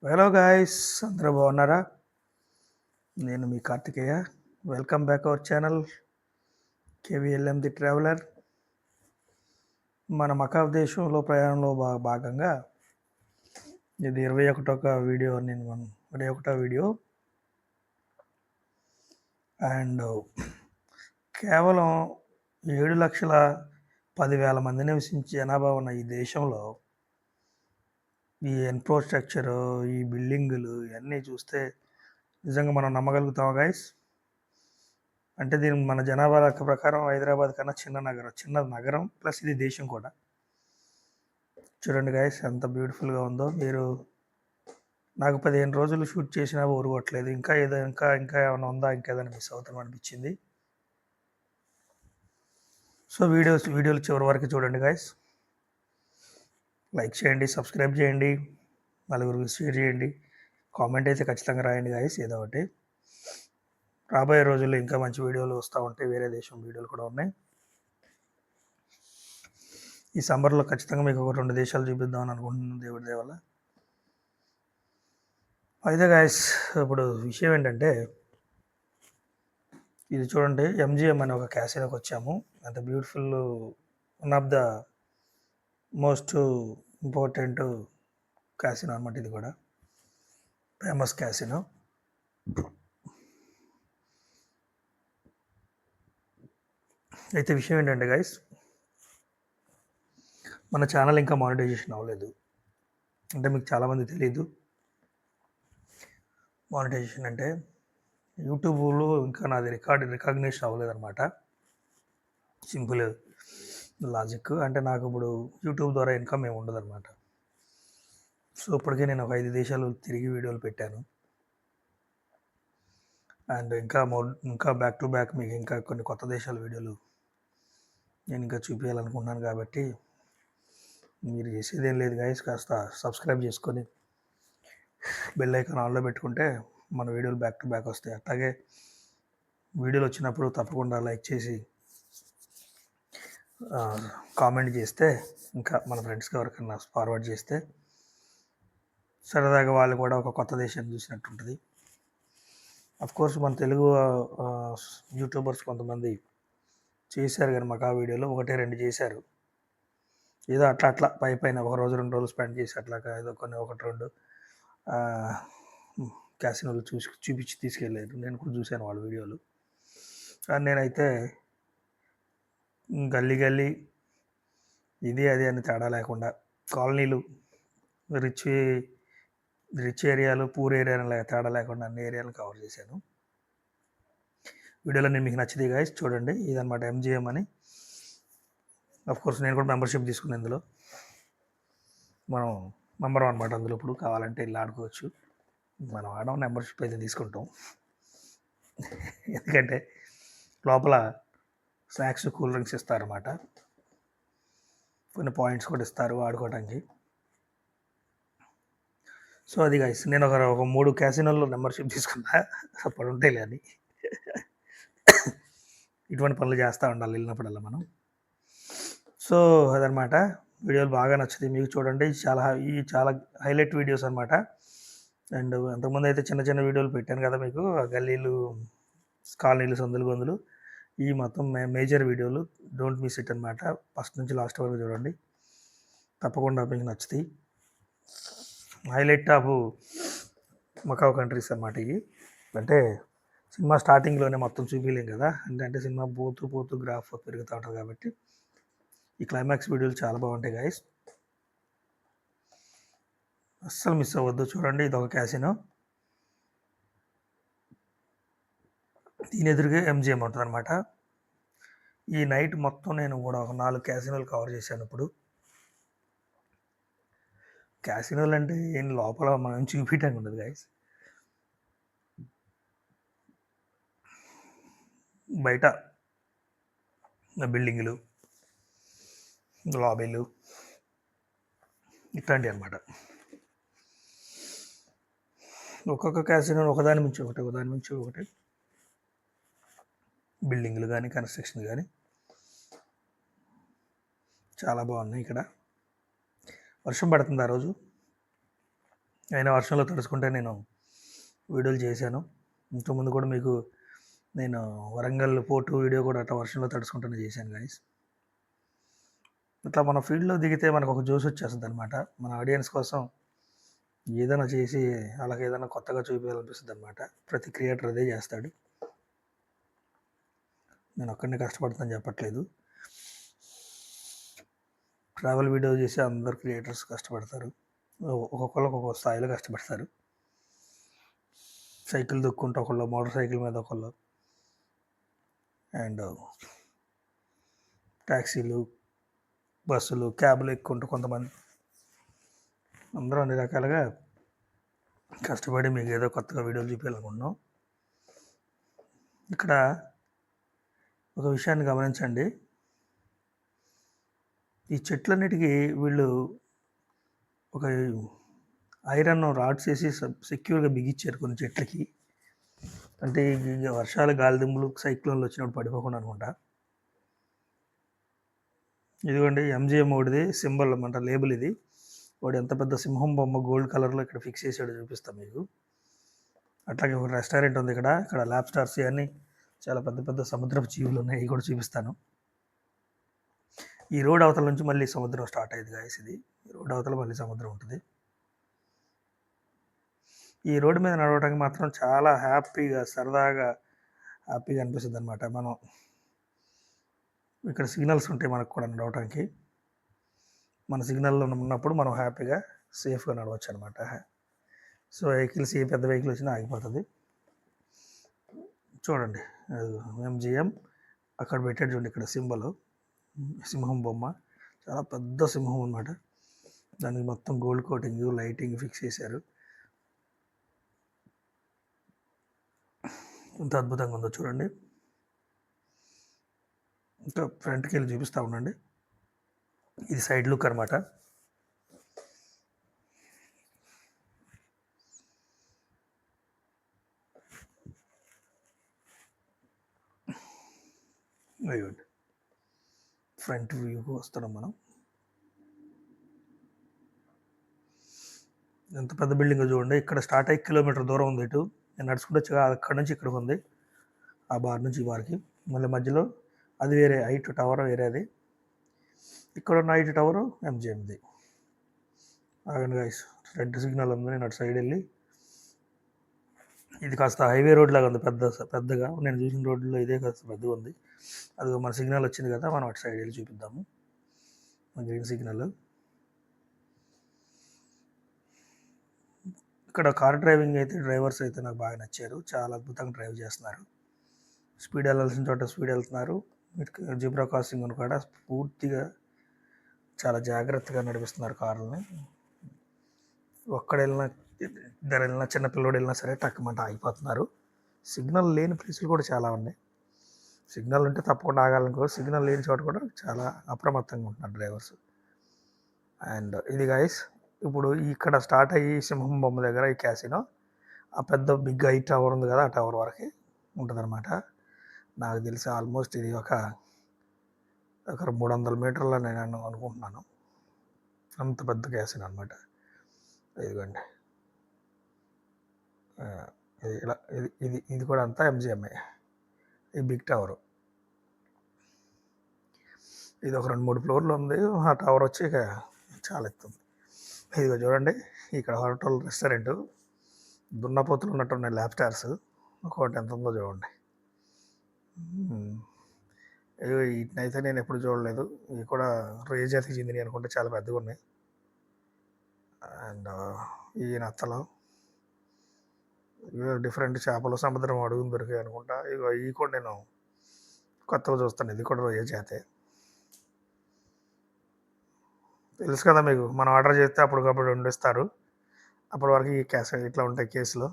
Hello guys, అందరూ బాగున్నారా? నేను మీ Karthikeya. Welcome back our channel KVLM the traveller. మన మకాబ్ దేశంలో ప్రయాణంలో భాగంగా ఇది 21వ వీడియో. 21వ వీడియో. అండ్ కేవలం 7,10,000 మంది నివసించే జనాభా ఉన్న ఈ దేశంలో ఈ ఇన్ఫ్రాస్ట్రక్చరు, ఈ బిల్డింగులు ఇవన్నీ చూస్తే నిజంగా మనం నమ్మగలుగుతాం గాయస్. అంటే దీని మన జనాభా లెక్క ప్రకారం హైదరాబాద్ కన్నా చిన్న నగరం ప్లస్ ఇది దేశం కూడా. చూడండి గాయస్ ఎంత బ్యూటిఫుల్గా ఉందో. మీరు నాకు 15 రోజులు షూట్ చేసినా ఊరుకోవట్లేదు. ఇంకా ఏమైనా ఉందా, ఇంకేదైనా మిస్ అవుతాం అనిపించింది. సో వీడియోలు చివరి వరకు చూడండి గాయస్. లైక్ చేయండి, సబ్స్క్రైబ్ చేయండి, నలుగురికి షేర్ చేయండి, కామెంట్ అయితే ఖచ్చితంగా రాయండి గాయస్ ఏదో ఒకటి. రాబోయే రోజుల్లో ఇంకా మంచి వీడియోలు వస్తూ ఉంటాయి. వేరే దేశం వీడియోలు కూడా ఉన్నాయి. ఈ సమ్మర్లో ఖచ్చితంగా మీకు ఒక 2 దేశాలు చూపిద్దామని అనుకుంటున్నాను దేవుడి దయ వల్ల. అయితే గాయస్, ఇప్పుడు విషయం ఏంటంటే ఇది చూడండి, ఎంజిఎం అనే ఒక క్యాసినోకి వచ్చాము. అంత beautiful, one of the most important casino అనమాట. ఇది కూడా ఫేమస్ క్యాసినో. అయితే విషయం ఏంటంటే గైస్, మన ఛానల్ ఇంకా మానిటైజేషన్ అవ్వలేదు. అంటే మీకు చాలామంది తెలీదు మానిటైజేషన్ అంటే. యూట్యూబ్లో ఇంకా నాది రికగ్నిషన్ అవ్వలేదన్నమాట. Simple logic. అంటే నాకు ఇప్పుడు యూట్యూబ్ ద్వారా ఇన్కమ్ ఏమి ఉండదు అనమాట. సో ఇప్పటికే నేను ఒక 5 దేశాలు తిరిగి వీడియోలు పెట్టాను. అండ్ ఇంకా బ్యాక్ టు బ్యాక్ మీకు ఇంకా కొన్ని కొత్త దేశాల వీడియోలు నేను ఇంకా చూపించాలనుకుంటున్నాను. కాబట్టి మీరు చేసేదేం లేదు గైస్, కాస్త సబ్స్క్రైబ్ చేసుకొని బెల్ ఐకాన్ ఆన్లో పెట్టుకుంటే మన వీడియోలు బ్యాక్ టు బ్యాక్ వస్తాయి. అట్లాగే వీడియోలు వచ్చినప్పుడు తప్పకుండా లైక్ చేసి కామెంట్ చేస్తే, ఇంకా మన ఫ్రెండ్స్కి ఎవరికైనా ఫార్వర్డ్ చేస్తే సరదాగా వాళ్ళు కూడా ఒక కొత్త దేశాన్ని చూసినట్టు ఉంటుంది. కోర్స్ మన తెలుగు యూట్యూబర్స్ కొంతమంది చేశారు, కానీ మాకు ఆ వీడియోలో 1-2 చేశారు. ఏదో అట్లా పైన 1 రోజు 2 రోజులు స్పెండ్ చేసి అట్లాగా ఏదో కొన్ని 1-2 క్యాసినోలు చూపించి తీసుకెళ్ళారు. నేను కూడా చూశాను వాళ్ళ వీడియోలు. కానీ నేనైతే గల్లీ ఇది అది అని తేడా లేకుండా కాలనీలు, రిచ్ ఏరియాలు, పూర్ ఏరియాలు తేడా లేకుండా అన్ని ఏరియాలు కవర్ చేశాను. వీడియోలో నేను మీకు నచ్చింది గాయస్ చూడండి. ఇదన్నమాట ఎంజిఎం అని. కోర్స్ నేను కూడా మెంబర్షిప్ తీసుకున్నాను. ఇందులో మనం మెంబర్ అనమాట. అందులో ఇప్పుడు కావాలంటే ఇలా ఆడుకోవచ్చు. మనం ఆడడం మెంబర్షిప్ అయితే తీసుకుంటాం. ఎందుకంటే లోపల స్నాక్స్, కూల్ డ్రింక్స్ ఇస్తారన్నమాట. కొన్ని పాయింట్స్ కూడా ఇస్తారు ఆడుకోవడానికి. సో అది గైస్, నేను ఒక 3 క్యాసినోల్లో మెంబర్షిప్ తీసుకున్నా. అప్పుడు ఉంటాయి అని ఇటువంటి పనులు చేస్తూ ఉండాలి వెళ్ళినప్పుడల్లా మనం. సో అదనమాట. వీడియోలు బాగా నచ్చుతాయి మీకు. చూడండి, చాలా హైలైట్ వీడియోస్ అనమాట. అండ్ అంతకుముందు అయితే చిన్న చిన్న వీడియోలు పెట్టాను కదా మీకు, గల్లీలు, కాలనీలు, సందులు గొంతులు. ఈ మొత్తం మేజర్ వీడియోలు. డోంట్ మిస్ ఇట్ అనమాట. ఫస్ట్ నుంచి లాస్ట్ వరకు చూడండి, తప్పకుండా మీకు నచ్చుతాయి. హైలైట్ ఆఫ్ మకావ్ కంట్రీస్ అన్నమాట ఇవి. అంటే సినిమా స్టార్టింగ్లోనే మొత్తం చూపించలేం కదా, అంటే సినిమా పోతూ గ్రాఫ్ పెరుగుతూ ఉంటుంది. కాబట్టి ఈ క్లైమాక్స్ వీడియోలు చాలా బాగుంటాయి గాయస్, అస్సలు మిస్ అవ్వద్దు. చూడండి, ఇది ఒక క్యాసినో, దీని ఎదురుగా ఎంజిఎం ఉంటుంది అనమాట. ఈ నైట్ మొత్తం నేను కూడా ఒక 4 క్యాసినోలు కవర్ చేశాను. ఇప్పుడు క్యాసినోలు అంటే ఏం లోపల మనం చూపించడానికి ఉండదు గాయస్. బయట బిల్డింగులు, లాబీలు ఇట్లాంటివి అనమాట. ఒక్కొక్క క్యాసినో ఒకదాని మించి ఒకటి బిల్డింగులు కానీ, కన్స్ట్రక్షన్ కానీ చాలా బాగున్నాయి. ఇక్కడ వర్షం పడుతుంది ఆ రోజు. అయినా వర్షంలో తడుచుకుంటే నేను వీడియోలు చేశాను. ఇంతకుముందు కూడా మీకు నేను వరంగల్ పోర్టు వీడియో కూడా అట్లా వర్షంలో తడుచుకుంటూనే చేశాను గైస్. ఇట్లా మన ఫీల్డ్లో దిగితే మనకు ఒక జోష్ వచ్చేస్తుంది అనమాట. మన ఆడియన్స్ కోసం ఏదైనా చేసి అలాగే ఏదైనా కొత్తగా చూపించాలనిపిస్తుంది అనమాట. ప్రతి క్రియేటర్ అదే చేస్తాడు. నేను ఒక్కడినే కష్టపడతాను చెప్పట్లేదు. ట్రావెల్ వీడియో చేసి అందరు క్రియేటర్స్ కష్టపడతారు. ఒక్కొక్కరు ఒక్కొక్క స్థాయిలో కష్టపడతారు. సైకిల్ దొక్కుంటూ ఒకళ్ళు, మోటార్ సైకిల్ మీద ఒకళ్ళు, అండ్ ట్యాక్సీలు, బస్సులు, క్యాబ్లు ఎక్కుంటూ కొంతమంది, అందరూ అన్ని రకాలుగా కష్టపడి మీకు ఏదో కొత్తగా వీడియోలు చూపించాలనుకుంటున్నాం. ఇక్కడ ఒక విషయాన్ని గమనించండి. ఈ చెట్లన్నిటికీ వీళ్ళు ఒక ఐరన్ రాడ్స్ వేసి సెక్యూర్గా బిగించారు కొన్ని చెట్లకి. అంటే ఈ వర్షాలు, గాలిదుమ్ములు, సైక్లోన్లు వచ్చినప్పుడు పడిపోకుండా అనుకుంటా. ఇదిగోండి ఎంజిఎం ఒకటిది సింబల్ అన్నమాట, లేబుల్ ఇది. వాడు ఎంత పెద్ద సింహం బొమ్మ గోల్డ్ కలర్లో ఇక్కడ ఫిక్స్ చేసాడో చూపిస్తాను మీకు. అట్లాగే ఒక రెస్టారెంట్ ఉంది ఇక్కడ. ఇక్కడ ల్యాబ్ స్టార్స్ ఇవన్నీ చాలా పెద్ద పెద్ద సముద్రపు జీవులు ఉన్నాయి, ఇవి కూడా చూపిస్తాను. ఈ రోడ్ అవతల నుంచి మళ్ళీ సముద్రం స్టార్ట్ అయ్యింది గాయస్. ఇది రోడ్ అవతల మళ్ళీ సముద్రం ఉంటుంది. ఈ రోడ్డు మీద నడవడానికి మాత్రం చాలా హ్యాపీగా, సరదాగా, హ్యాపీగా అనిపిస్తుంది అనమాట. మనం ఇక్కడ సిగ్నల్స్ ఉంటాయి మనకు కూడా నడవడానికి. మన సిగ్నల్లో ఉన్నప్పుడు మనం హ్యాపీగా సేఫ్గా నడవచ్చు అనమాట. సో వెహికల్స్, ఏ పెద్ద వెహికల్ వచ్చినా ఆగిపోతుంది. చూడండి ఎంజిఎం అక్కడ పెట్టాడు చూడండి, ఇక్కడ సింబల్ సింహం బొమ్మ, చాలా పెద్ద సింహం అనమాట. దానికి మొత్తం గోల్డ్ కోటింగ్, లైటింగ్ ఫిక్స్ చేశారు. ఎంత అద్భుతంగా ఉందో చూడండి. ఇంకా ఫ్రంట్కి వెళ్ళి చూపిస్తూ ఉండండి. ఇది సైడ్ లుక్ అనమాట. గుడ్. ఫ్రంట్ వ్యూకి వస్తున్నాం మనం. ఎంత పెద్ద బిల్డింగ్ చూడండి. ఇక్కడ స్టార్ట్ అయ్యి కిలోమీటర్ దూరం ఉంది. ఇటు నేను నడుచుకుంటూ వచ్చి అక్కడ నుంచి ఇక్కడికి ఉంది, ఆ బార్ నుంచి ఈ బార్కి. మళ్ళీ మధ్యలో అది వేరే హైట్ టవర్ వేరేది. ఇక్కడ ఉన్న హైట్ టవరు ఎంజిఎంది. ఆగండి గైస్, రెడ్ సిగ్నల్ ఉంది, నేను అటు సైడ్ వెళ్ళి, ఇది కాస్త హైవే రోడ్ లాగా ఉంది, పెద్దగా నేను చూసిన రోడ్లో ఇదే కాస్త పెద్దగా ఉంది. అది మన సిగ్నల్ వచ్చింది కదా, మనం అటు సైడ్ వెళ్ళి చూపిద్దాము. Green signal. ఇక్కడ కార్ డ్రైవింగ్ అయితే డ్రైవర్స్ అయితే నాకు బాగా నచ్చారు. చాలా అద్భుతంగా డ్రైవ్ చేస్తున్నారు. స్పీడ్ వెళ్ళాల్సిన చోట స్పీడ్ వెళ్తున్నారు. జిబ్రా క్రాసింగ్ అని కూడా పూర్తిగా చాలా జాగ్రత్తగా నడిపిస్తున్నారు కార్లని. ఒక్కడ వెళ్ళినా, ఇద్దరు వెళ్ళినా, చిన్న పిల్లోడు వెళ్ళినా సరే టక్కుమంట ఆగిపోతున్నారు. సిగ్నల్ లేని ప్లేసులు కూడా చాలా ఉన్నాయి. సిగ్నల్ ఉంటే తప్పకుండా ఆగాలనుకో, సిగ్నల్ లేని చోట కూడా చాలా అప్రమత్తంగా ఉంటున్నారు డ్రైవర్స్. అండ్ ఇది గైస్, ఇప్పుడు ఇక్కడ స్టార్ట్ అయ్యి సింహం బొమ్మ దగ్గర ఈ క్యాసినో, ఆ పెద్ద బిగ్ హై టవర్ ఉంది కదా, ఆ టవర్ వరకు ఉంటుంది అనమాట. నాకు తెలిసి ఆల్మోస్ట్ ఇది ఒక 300 మీటర్ల నేను అనుకుంటున్నాను. అంత పెద్ద క్యాసినో అనమాట. ఇదిగోండి, ఇది ఇలా, ఇది కూడా అంతా ఎంజిఎంఏ. ఈ బిగ్ టవరు ఇది ఒక 2-3 ఫ్లోర్లు ఉంది. ఆ టవర్ వచ్చి ఇక చాలా ఎత్తుంది. ఇదిగో చూడండి, ఇక్కడ హోటల్ రెస్టారెంట్ దున్నపోతులు ఉన్నట్టున్నాయి ల్యాబ్ స్టార్స్. ఒకటి ఎంత ఉందో చూడండి. వీటినైతే నేను ఎప్పుడు చూడలేదు. ఇవి కూడా రేజాతికి చెందినవి అనుకుంటే, చాలా పెద్దగా ఉన్నాయి. అండ్ ఈ నత్తలు, ఇవి డిఫరెంట్ చేపలు, సముద్రం అడుగుని దొరికాయి అనుకుంటా. ఇవి కూడా నేను కొత్తగా చూస్తాను. ఇది కూడా రొయ్య జాతే. తెలుసు కదా మీకు, మనం ఆర్డర్ చేస్తే అప్పటికప్పుడు వండిస్తారు. అప్పటి వరకు ఈ ఇట్లా ఉంటాయి కేసులో,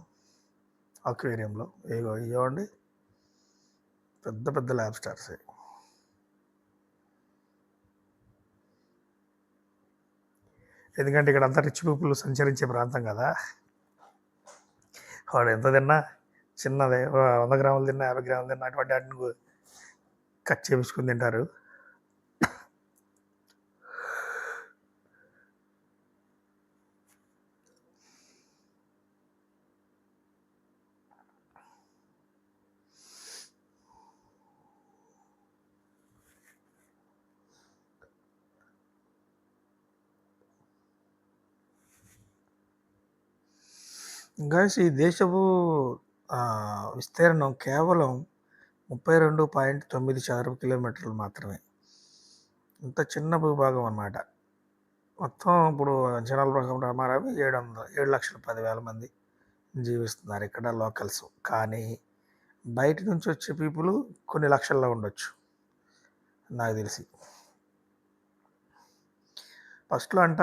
అక్వేరియంలో. ఇవ్వండి, పెద్ద పెద్ద ల్యాబ్ స్టార్స్. ఎందుకంటే ఇక్కడ అంతా రిచ్ పీపుల్ సంచరించే ప్రాంతం కదా. వాడు ఎంత తిన్నా, చిన్నదే 100 గ్రాములు తిన్నా, 50 గ్రాములు తిన్నా, అటువంటి వాటిని కట్ చేపించుకుని తింటారు. గైస్ ఈ దేశపు విస్తీర్ణం కేవలం 32.9 చదరపు కిలోమీటర్లు మాత్రమే. ఇంత చిన్న భూభాగం అన్నమాట. మొత్తం ఇప్పుడు అంచనాల ప్రకారం 7,10,000 మంది జీవిస్తున్నారు ఇక్కడ లోకల్స్. కానీ బయట నుంచి వచ్చే పీపుల్ కొన్ని లక్షల్లో ఉండొచ్చు నాకు తెలిసి. ఫస్ట్లో అంట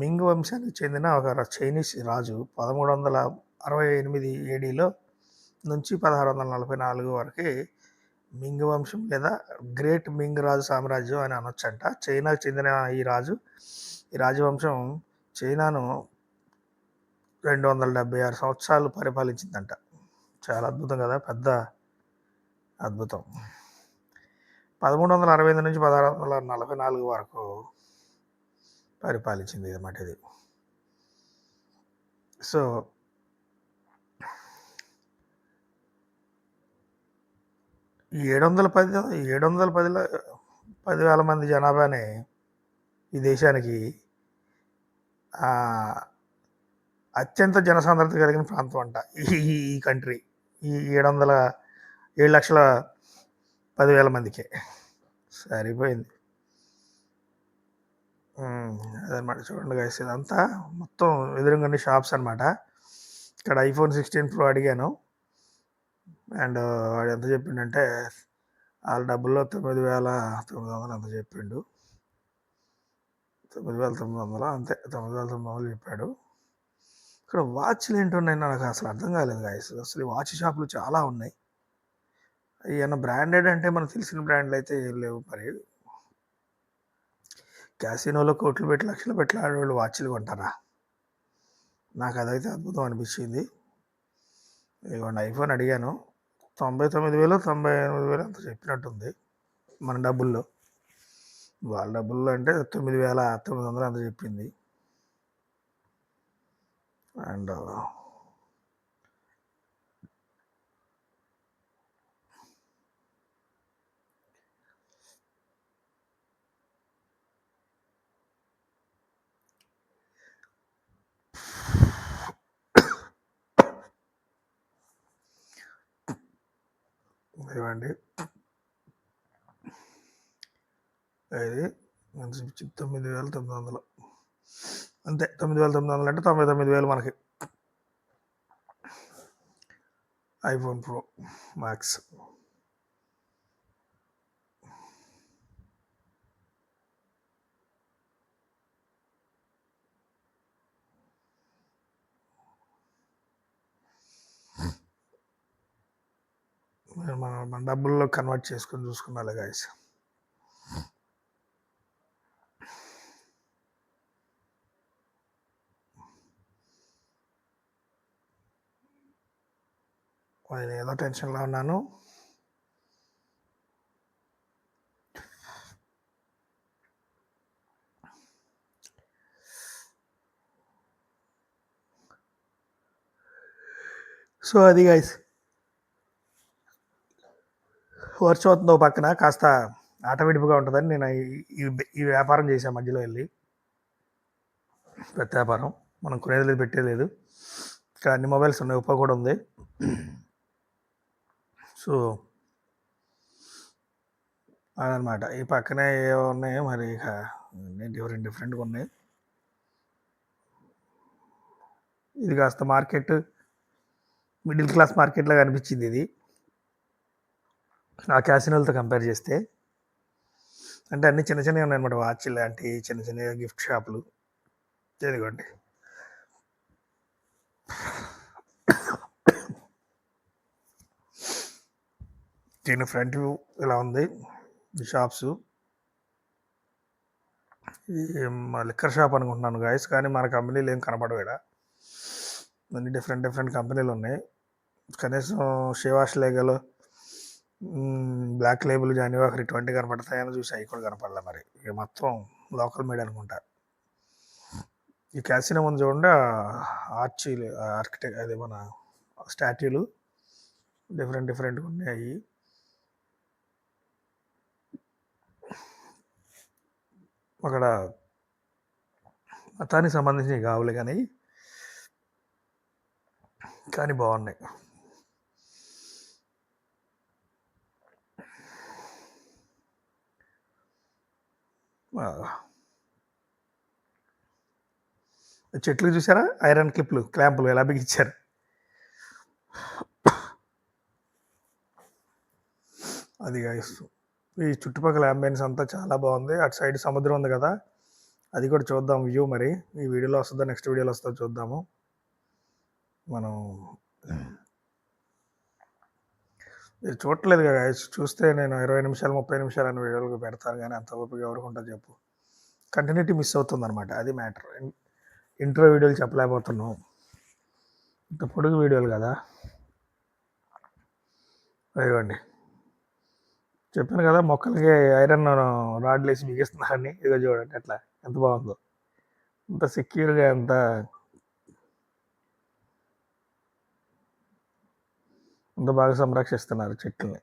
మింగ్ వంశానికి చెందిన ఒక చైనీస్ రాజు 1368 ఏడీలో నుంచి 1644 వరకు మింగ్ వంశం లేదా గ్రేట్ మింగ్ రాజు సామ్రాజ్యం అని అనొచ్చంట. చైనాకు చెందిన ఈ రాజవంశం చైనాను 276 సంవత్సరాలు పరిపాలించిందంట. చాలా అద్భుతం కదా, పెద్ద అద్భుతం. 1365 నుంచి 1644 వరకు పరిపాలించింది అన్నమాట ఇది. సో 710,000 మంది జనాభానే ఈ దేశానికి అత్యంత జనసాంద్రత కలిగిన ప్రాంతం అంట ఈ కంట్రీ. ఈ 7,10,000 మందికి సరిపోయింది. అదనమాట. చూడండి గైస్, ఇదంతా మొత్తం ఎదురుగానే షాప్స్ అనమాట. ఇక్కడ iPhone 16 Pro అడిగాను అండ్ వాడు ఎంత చెప్పిండంటే వాళ్ళ డబ్బుల్లో 9,900 ఎంత చెప్పిండు. 9,900 అంతే, 9,900 చెప్పాడు. ఇక్కడ వాచ్లు ఏంటి ఉన్నాయి నాకు అసలు అర్థం కాలేదు గాయస్. అసలు ఈ వాచ్ షాపులు చాలా ఉన్నాయి. ఏమన్నా బ్రాండెడ్ అంటే మనకు తెలిసిన బ్రాండ్లు అయితే ఏం లేవు. మరి క్యాసినోలో కోట్లు పెట్టి లక్షలు పెట్టి ఆడేవాళ్ళు వాచ్లు కొంటారా? నాకు అదైతే అద్భుతం అనిపించింది. ఇదిగోండి ఐఫోన్ అడిగాను, 99,000 98,000 అంత చెప్పినట్టుంది మన డబ్బుల్లో. వాళ్ళ డబ్బుల్లో అంటే 9,900 అంత చెప్పింది. అండ్ ఇవ్వండి, ఇది 9,900 అంతే. 9,900 అంటే 99,000 మనకి ఐఫోన్ ప్రో మ్యాక్స్. మన డబ్బుల్లో కన్వర్ట్ చేసుకొని చూసుకున్నాలే గాయస్. నేను ఏదో టెన్షన్లో ఉన్నాను. సో అది గైస్, వర్షం అవుతుందో పక్కన కాస్త ఆటవిడుపుగా ఉంటుందని నేను ఈ వ్యాపారం చేశాను. మధ్యలో వెళ్ళి పెద్ద వ్యాపారం, మనం కొనేది లేదు పెట్టేది లేదు. ఇక్కడ అన్ని మొబైల్స్ ఉన్నాయి, ఒప్పో కూడా ఉంది. సో అదనమాట. ఈ పక్కనే ఏవో ఉన్నాయి మరి, ఇక డిఫరెంట్గా ఉన్నాయి. ఇది కాస్త మార్కెట్, మిడిల్ క్లాస్ మార్కెట్లా కనిపించింది ఇది ఆ క్యాసినోలతో కంపేర్ చేస్తే. అంటే అన్ని చిన్న చిన్నవి ఉన్నాయన్నమాట, వాచ్ లాంటి చిన్న చిన్న గిఫ్ట్ షాపులు. ఇదిగోండి, దీని ఫ్రంట్ వ్యూ ఇలా ఉంది ఈ షాప్స్. ఇది లిక్కర్ షాప్ అనుకుంటున్నాను గాయస్, కానీ మన కంపెనీలు ఏం కనపడవు ఇక్కడ. అన్ని డిఫరెంట్ కంపెనీలు ఉన్నాయి. కనీసం శివాష్ లేగలు, బ్లాక్ లేబుల్, జానివాకర్ ఇటువంటి కనపడతాయని చూసి అవి కూడా కనపడలే. మరి ఇక మొత్తం లోకల్ మేడ్ అనుకుంటా. ఈ క్యాసినో ముందు చూడండి, ఆర్కిటెక్ట్ అదే మన స్టాట్యూలు డిఫరెంట్గా ఉన్నాయి. అక్కడ మతానికి సంబంధించినవి కావాలి కానీ కానీ బాగున్నాయి. చెట్లు చూసారా, ఐరన్ క్లాంపులు ఎలా బిగించారు. అది గైస్, ఈ చుట్టుపక్కల అంబియన్స్ అంతా చాలా బాగుంది. అటు సైడ్ సముద్రం ఉంది కదా, అది కూడా చూద్దాం వ్యూ. మరి ఈ వీడియోలో వస్తుందో నెక్స్ట్ వీడియోలో వస్తుందో చూద్దాము. మనం మీరు చూడట్లేదు కదా, చూస్తే నేను 20 నిమిషాలు 30 నిమిషాలు అని వీడియోలు పెడతాను, కానీ అంత ఓపిక ఎవరికి ఉంటుంది చెప్పు. కంటిన్యూటీ మిస్ అవుతుంది అనమాట, అది మ్యాటర్. ఇంట్రో వీడియోలు చెప్పలేకపోతున్నాం, ఇంత పొడుగు వీడియోలు కదా. ఇదిగోండి, చెప్పాను కదా మొక్కలకి ఐరన్ రాడ్లు వేసి బిగిస్తున్నారని. ఇదిగో చూడండి ఎట్లా, ఎంత బాగుందో, ఎంత సెక్యూర్గా, ఎంత బాగా సంరక్షిస్తున్నారు చెట్లని.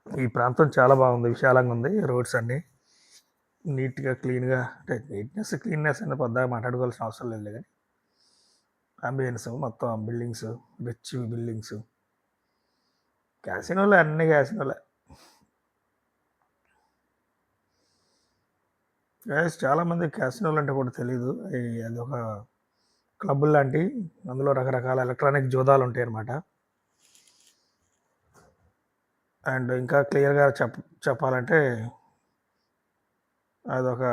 ఈ ప్రాంతం చాలా బాగుంది, విశాలంగా ఉంది. రోడ్స్ అన్నీ నీట్గా క్లీన్గా, అంటే క్లీన్నెస్ అని పెద్దగా మాట్లాడుకోవాల్సిన అవసరం లేదు, కానీ అంబియన్స్ మొత్తం బిల్డింగ్స్, రిచ్ బిల్డింగ్స్, క్యాసినోలే, అన్ని క్యాసినోలే. చాలామంది క్యాసినోలు అంటే కూడా తెలీదు. అది ఒక క్లబ్ లాంటి, అందులో రకరకాల ఎలక్ట్రానిక్ జోదాలు ఉంటాయి అన్నమాట. అండ్ ఇంకా క్లియర్గా చెప్పాలంటే అదొక,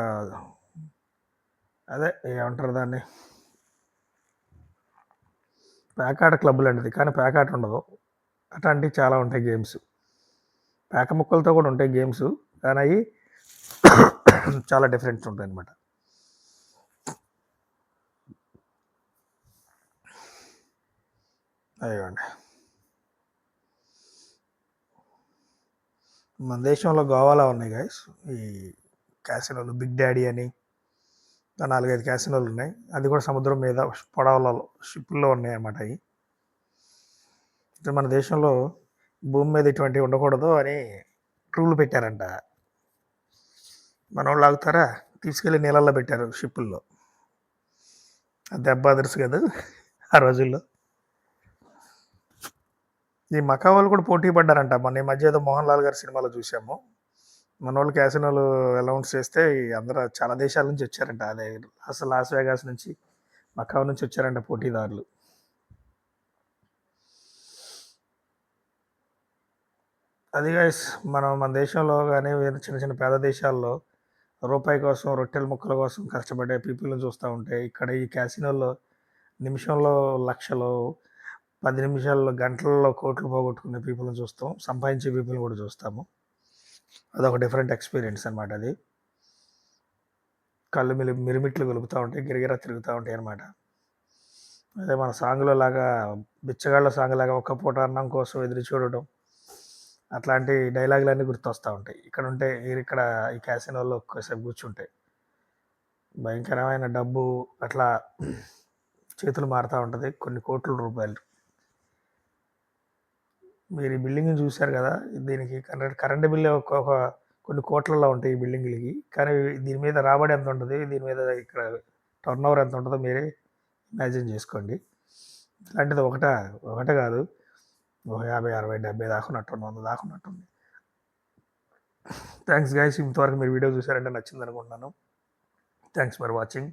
అదే ఏమంటారు దాన్ని, ప్యాకాట క్లబ్ లాంటిది. కానీ ప్యాకాట ఉండదు, అట్లాంటివి చాలా ఉంటాయి గేమ్స్. పేక ముక్కలతో కూడా ఉంటాయి గేమ్స్, కానీ అవి చాలా డిఫరెంట్స్ ఉంటాయి అన్నమాట. అయ్యండి, మన దేశంలో గోవాలో ఉన్నాయి గైస్ ఈ క్యాసినోలు. బిగ్ డాడీ అని 4-5 క్యాసినోలు ఉన్నాయి. అది కూడా సముద్రం మీద పడవలలో, షిప్పుల్లో ఉన్నాయి అన్నమాట. అవి మన దేశంలో భూమి మీద ఇటువంటివి ఉండకూడదు అని రూల్ పెట్టారంట. మన వాళ్ళు ఆగుతారా, తీసుకెళ్ళి నీళ్ళల్లో పెట్టారు షిప్పుల్లో. దెబ్బ తెలుసు కదా ఆ రోజుల్లో. ఈ మకా వాళ్ళు కూడా పోటీ పడ్డారంట. మొన్న ఈ మధ్య ఏదో మోహన్ లాల్ గారి సినిమాలో చూసాము. మన వాళ్ళు క్యాసినోలు అనౌన్స్ చేస్తే అందరూ చాలా దేశాల నుంచి వచ్చారంట. అదే అసలు లాస్ వేగాస్ నుంచి, మకా నుంచి వచ్చారంట పోటీదారులు. అది గైస్, మన దేశంలో కానీ చిన్న చిన్న పేద దేశాల్లో రూపాయి కోసం, రొట్టెల ముక్కల కోసం కష్టపడే పీపుల్ని చూస్తూ ఉంటే, ఇక్కడ ఈ క్యాసినోల్లో నిమిషంలో లక్షలు, 10 నిమిషాల్లో గంటల్లో కోట్లు పోగొట్టుకునే పీపుల్ని చూస్తాం, సంపాదించే పీపుల్ని కూడా చూస్తాము. అదొక డిఫరెంట్ ఎక్స్పీరియన్స్ అనమాట. అది కళ్ళు మిరిమిట్లు గొలుపుతూ ఉంటాయి, గిరిగిరా తిరుగుతూ ఉంటాయి అనమాట. అదే మన సాంగ్లో లాగా, బిచ్చగాళ్ళ సాంగ్ లాగా ఒక్క పూట అన్నం కోసం ఎదురు చూడటం, అట్లాంటి డైలాగులన్నీ గుర్తొస్తూ ఉంటాయి. ఇక్కడ ఈ క్యాసినోల్లో ఒక్కసేపు కూర్చుంటే భయంకరమైన డబ్బు అట్లా చేతులు మారుతూ ఉంటుంది, కొన్ని కోట్ల రూపాయలు. మీరు ఈ బిల్డింగ్ చూశారు కదా, దీనికి కరెంట్ బిల్లు కొన్ని కోట్లలో ఉంటాయి ఈ బిల్డింగ్లకి. కానీ దీని మీద రాబడి ఎంత ఉంటుంది, దీని మీద ఇక్కడ టర్న్ ఓవర్ ఎంత ఉంటుందో మీరే ఇమాజిన్ చేసుకోండి. ఇలాంటిది ఒకటే కాదు, 50, 60, 70 దాకా ఉన్నట్టుంది, 100 దాకా ఉన్నట్టుంది. థ్యాంక్స్ గైస్, ఇంతవరకు మీరు వీడియో చూసారంటే నచ్చింది అనుకుంటున్నాను. Thanks for watching.